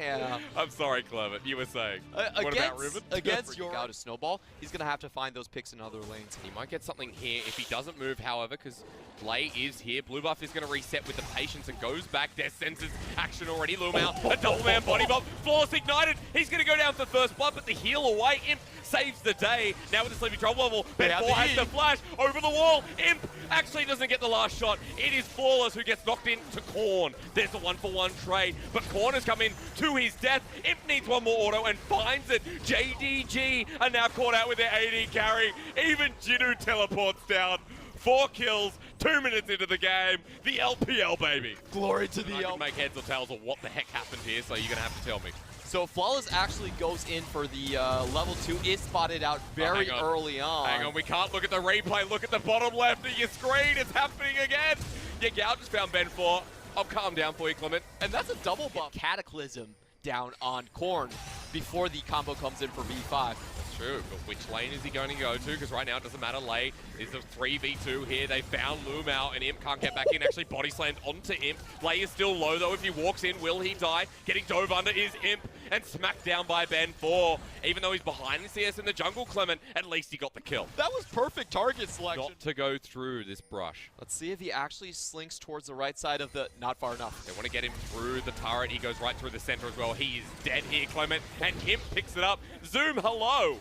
Yeah. I'm sorry, Clement. You were saying. What about Riven? Against your out of Snowball, he's going to have to find those picks in other lanes. He might get something here if he doesn't move, however, because Lay is here. Blue buff is going to reset with the patience and goes back. Death Senses action already. Lumao, a double man body bomb. Flawless ignited. He's going to go down for first blood, but the heal away. Imp saves the day. Now with the sleepy trouble level, Ben4 has the flash over the wall. Imp actually doesn't get the last shot. It is Flawless who gets knocked into Korn. There's a 1-for-1 trade, but Korn has come in to his death. Imp needs one more auto and finds it. JDG are now caught out with their AD carry. Even Jinu teleports down. 4 kills, 2 minutes into the game. The LPL, baby. Glory to the I can make heads or tails of what the heck happened here, so you're going to have to tell me. So Flawless actually goes in for the level 2, is spotted out very early on. Hang on, we can't look at the replay. Look at the bottom left of your screen. It's happening again. Yagao just found Ben4. I'll calm down for you, Clement. And that's a double buff. Cataclysm down on Korn before the combo comes in for V5. True, but which lane is he going to go to? Because right now it doesn't matter. Lay is a 3v2 here. They found Lumao, and Imp can't get back in. Actually body slammed onto Imp. Lay is still low though. If he walks in, will he die? Getting dove under is Imp and smacked down by Ben4. Even though he's behind the CS in the jungle, Clement, at least he got the kill. That was perfect target selection. Got to go through this brush. Let's see if he actually slinks towards the right side of the... Not far enough. They want to get him through the turret. He goes right through the center as well. He is dead here, Clement, and Imp picks it up. Zoom, hello.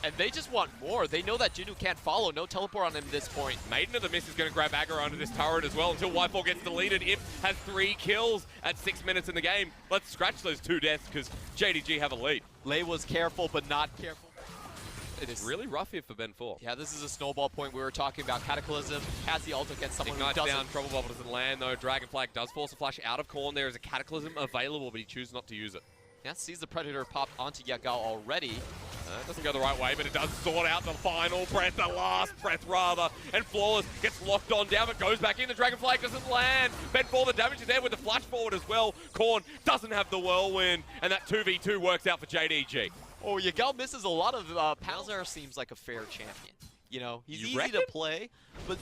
And they just want more. They know that Jinu can't follow. No teleport on him at this point. Maiden of the Mist is going to grab aggro under this turret as well until Y4 gets deleted. Imp has 3 kills at 6 minutes in the game. Let's scratch those 2 deaths because JDG have a lead. Lay was careful, but not careful. It is really rough here for Ben4. Yeah, this is a snowball point we were talking about. Cataclysm has the ult against someone Ignites who doesn't. down, Trouble Bubble doesn't land though. Dragon Flag does force a flash out of Korn. There is a Cataclysm available, but he chooses not to use it. Yeah, sees the Predator pop onto Yagao already. It doesn't go the right way, but it does sort out the final breath, the last breath rather. And Flawless gets locked on down, but goes back in. The Dragon Flag doesn't land. Ben4, the damage is there with the flash forward as well. Korn doesn't have the whirlwind, and that 2v2 works out for JDG. Oh, Yagao misses a lot of Malzahar seems like a fair champion. You know, he's easy to play, but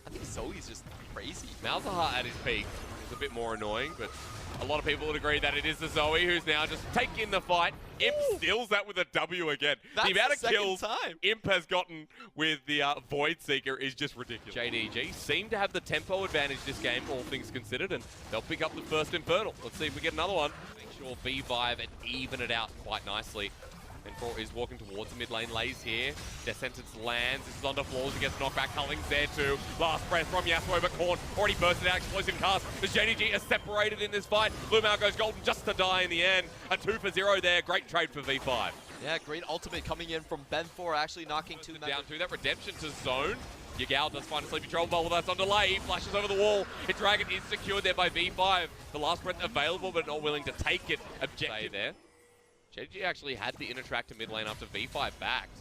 I think Zoe's just crazy. Malzahar at his peak is a bit more annoying, but a lot of people would agree that it is the Zoe who's now just taking the fight. Imp steals that with a W again. That's the amount of kills time Imp has gotten with the Void Seeker is just ridiculous. JDG seem to have the tempo advantage this game, all things considered, and they'll pick up the first Infernal. Let's see if we get another one. Make sure V5 and even it out quite nicely. Ben4 is walking towards the mid lane. Lays here. Death Sentence lands. This is onto Floors. He gets knocked back. Culling's there too. Last breath from Yasuo, but Korn already bursted out. Explosive cast. The JDG are separated in this fight. Lumao goes golden just to die in the end. A 2 for 0 there. Great trade for V5. Yeah, great ultimate coming in from Ben4, actually knocking 2 down to that redemption to zone. Yagao does find a sleepy troll bubble. That's on delay. He flashes over the wall. His dragon is secured there by V5. The last breath available, but not willing to take it. Objective there. JDG actually had the inner track to mid lane after V5 backed.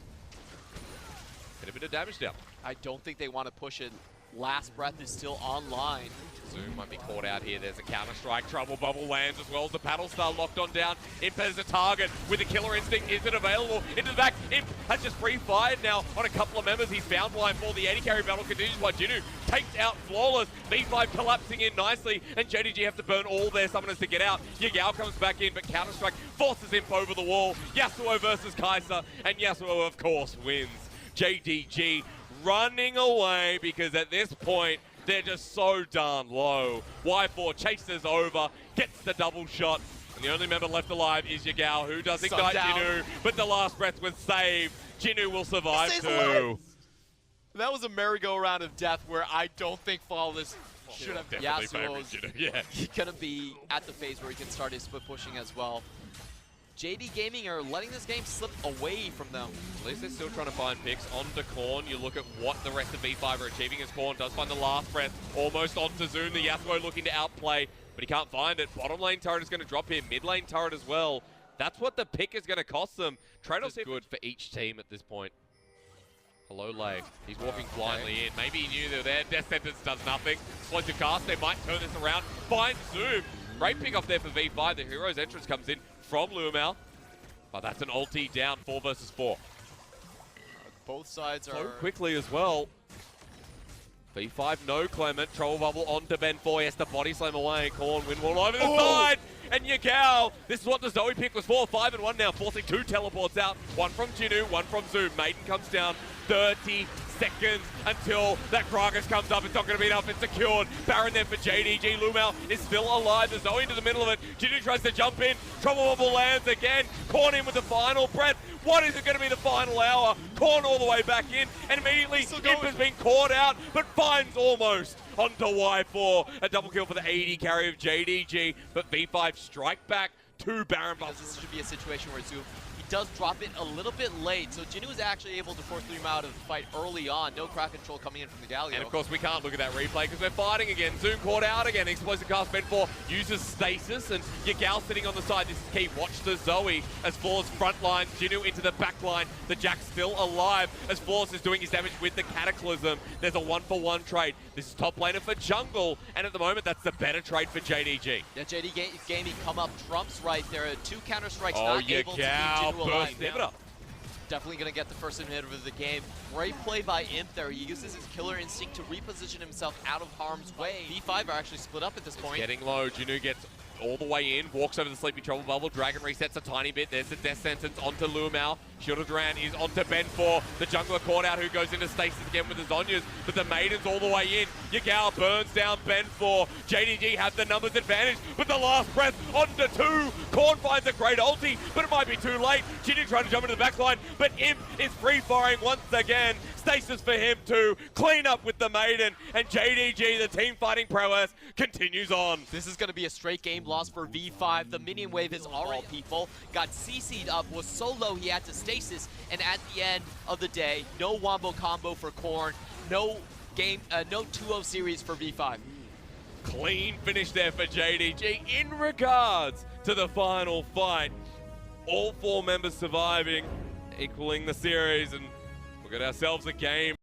Get a bit of damage down. I don't think they want to push it. Last breath is still online. Zoom might be caught out here. There's a counter-strike. Trouble bubble lands as well as the paddle star locked on down. Imp has a target with a killer instinct. Is it available? Into the back. Imp has just free-fired now on a couple of members. He's found blind for the 80 carry battle continues by Jinu. Takes out Flawless. V5 collapsing in nicely. And JDG have to burn all their summoners to get out. Yagao comes back in, but counter-strike forces Imp over the wall. Yasuo versus Kai'Sa. And Yasuo, of course, wins. JDG running away because at this point, they're just so darn low. Y4 chases over, gets the double shot, and the only member left alive is Yagao, who does ignite Jinu, but the last breath was saved. Jinu will survive too. That was a merry-go-round of death where I don't think Flawless should have. Yasuo's gonna be at the phase where he can start his split pushing as well. JD Gaming are letting this game slip away from them. At least they're still trying to find picks onto Korn. You look at what the rest of V5 are achieving as Korn does find the last breath almost onto Zoom. The Yasuo looking to outplay, but he can't find it. Bottom lane turret is going to drop here. Mid lane turret as well. That's what the pick is going to cost them. Trade-offs is good for each team at this point. Hello, Lay. He's walking blindly in. Maybe he knew they were there. Death Sentence does nothing. Explosive cast. They might turn this around. Find Zoom. Great pick off there for V5. The hero's entrance comes in from Lumao. But that's an ulti down, 4 versus 4. Both sides are... So quickly as well. V5, no Clement. Troll bubble onto Ben4. He has to body slam away. Korn windwall over the side. And Yagao, this is what the Zoe pick was for. 5-1 now, forcing 2 teleports out. One from Jinu, one from Zoom. Maiden comes down. 30 seconds until that Gragas comes up. It's not going to be enough. It's secured. Baron there for JDG. Lumao is still alive. The Zoe into the middle of it. Jinu tries to jump in. Trouble bubble lands again. Korn in with the final breath. What is it going to be the final hour? Korn all the way back in, and immediately Imp has been caught out, but finds almost onto Y4. A double kill for the 80 carry of JDG, but V5 strike back to Baron Bubble. This should be a situation where Zoom, he does drop it a little bit late, so Jinu is actually able to force him out of the fight early on. No crowd control coming in from the Galio. And of course we can't look at that replay because we're fighting again. Zoom caught out again. Explosive cast Ben 4 uses stasis, and Yagao sitting on the side. This is key. Watch the Zoe as Flawless front line. Jinu into the back line. The Jack's still alive as Flawless is doing his damage with the Cataclysm. There's a 1-for-1 trade. This is top laner for jungle, and at the moment that's the better trade for JDG. Yeah, JDG gaming come up trumps right there. 2 counter strikes Oh, not able to keep Jinu alive. inhibitor. Definitely going to get the first inhibitor of the game. Great play by Imp there. He uses his killer instinct to reposition himself out of harm's way. V5 are actually split up at this point. Getting low. Jinu gets all the way in, walks over the Sleepy Trouble Bubble. Dragon resets a tiny bit. There's the death sentence onto Lumao. Shield of Duran is onto Ben 4. The jungler caught out who goes into stasis again with the Zonyas, but the Maiden's all the way in. Yagao burns down Ben 4. JDG have the numbers advantage, but the last breath onto 2. Korn finds a great ulti, but it might be too late. Jinu trying to jump into the backline, but Imp is free-firing once again. Stasis for him too. Clean up with the Maiden, and JDG, the team fighting prowess, continues on. This is going to be a straight game loss for V5. The minion wave is already people. Got CC'd up, was so low he had to stasis, and at the end of the day, no wombo combo for Korn, no game, no 2-0 series for V5. Clean finish there for JDG in regards to the final fight. All 4 members surviving, equaling the series, and we've got ourselves a game.